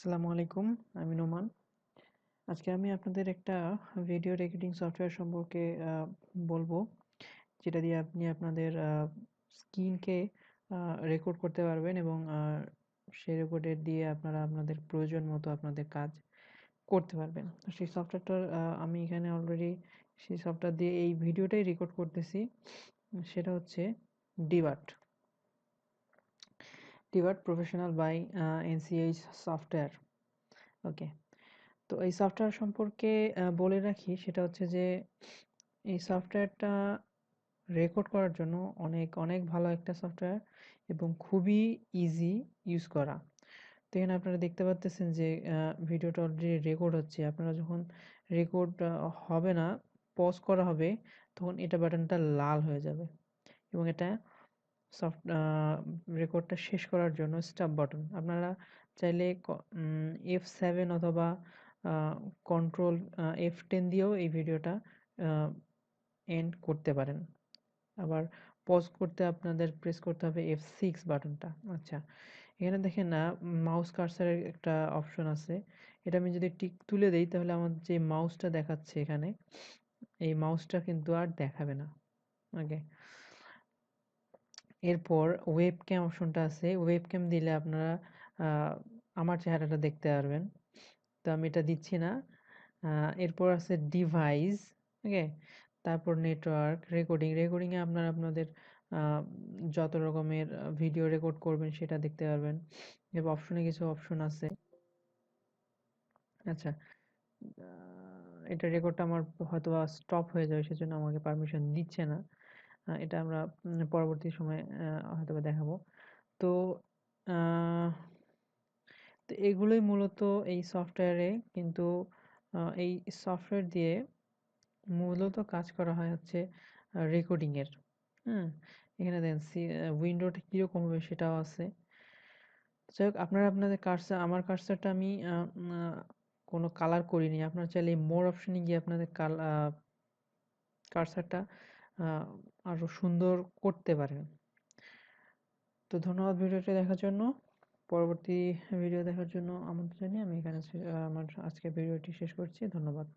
আসসালামু আলাইকুম। আমি নোমান। আজকে আমি আপনাদের একটা ভিডিও রেকর্ডিং সফটওয়্যার সম্পর্কে বলবো। যেটা দিয়ে আপনি আপনাদের স্ক্রিনকে রেকর্ড করতে পারবেন এবং সেই রেকর্ডের দিয়ে আপনারা আপনাদের প্রয়োজন মতো আপনাদের কাজ করতে পারবেন। তো সেই সফটওয়্যারটার আমি এখানে অলরেডি সেই সফটওয়্যার দিয়ে এই ভিডিওটাই রেকর্ড করতেছি। সেটা হচ্ছে ডিবাট। ডিবাট প্রফেশনাল বাই এনসিএইচ সফটওয়্যার। ওকে। তো এই সফটওয়্যার সম্পর্কে বলে রাখি, সেটা হচ্ছে যে এই সফটওয়্যারটা রেকর্ড করার জন্য অনেক অনেক ভালো একটা সফটওয়্যার এবং খুবই ইজি ইউজ করা। তো এখানে আপনারা দেখতে পাচ্ছেন যে ভিডিওটা অলরেডি রেকর্ড হচ্ছে। আপনারা যখন রেকর্ড হবে না, পজ করা হবে, তখন এটা বাটনটা লাল হয়ে যাবে এবং এটা সফট রেকর্ডটা শেষ করার জন্য স্টপ বাটন। আপনারা চাইলে F7 অথবা কন্ট্রোল F10 দিয়েও এই ভিডিওটা এন্ড করতে পারেন। আবার পজ করতে আপনাদের প্রেস করতে হবে F6 বাটনটা। আচ্ছা, এখানে দেখেন না, মাউস কার্সারের একটা অপশন আছে। এটা আমি যদি টিক তুলে দেই তাহলে আমার যে মাউসটা দেখাচ্ছে এখানে, এই মাউসটা কিন্তু আর দেখাবে না। ওকে। এরপর ওয়েবক্যাম অপশনটা আছে। ওয়েবক্যাম দিলে আপনারা আমার চেহারাটা দেখতে পারবেন। তো আমি এটা দিচ্ছি না। এরপর আছে ডিভাইস। ওকে। তারপর নেটওয়ার্ক, রেকর্ডিংয়ে আপনারা আপনাদের যত রকমের ভিডিও রেকর্ড করবেন সেটা দেখতে পারবেন। এরপর অপশনে কিছু অপশন আছে। আচ্ছা, এটা রেকর্ডটা আমার হয়তোবা স্টপ হয়ে যাবে, সেজন্য আমাকে পারমিশন দিচ্ছে না। এটা আমরা পরবর্তী সময়ে হয়তোবা দেখাবো। তো আহ, তো এগুলোই মূলত এই সফটওয়্যারে, কিন্তু এই সফটওয়্যার দিয়ে মূলত কাজ করা হয় হচ্ছে রেকর্ডিংয়ের। হ্যাঁ, এখানে দেন উইন্ডোটা কীরকম হবে সেটাও আছে। যাই হোক, আপনারা আপনাদের কার্সার, আমার কার্সারটা আমি কোনো কালার করিনি। আপনারা চাইলে মোর অপশনে গিয়ে আপনাদের কার্সারটা আরও সুন্দর করতে পারেন। তো ধন্যবাদ ভিডিওটি দেখার জন্য। পরবর্তী ভিডিও দেখার জন্য আমন্ত্রণ জানিয়ে আমি এখানে আমার আজকের ভিডিওটি শেষ করছি। ধন্যবাদ।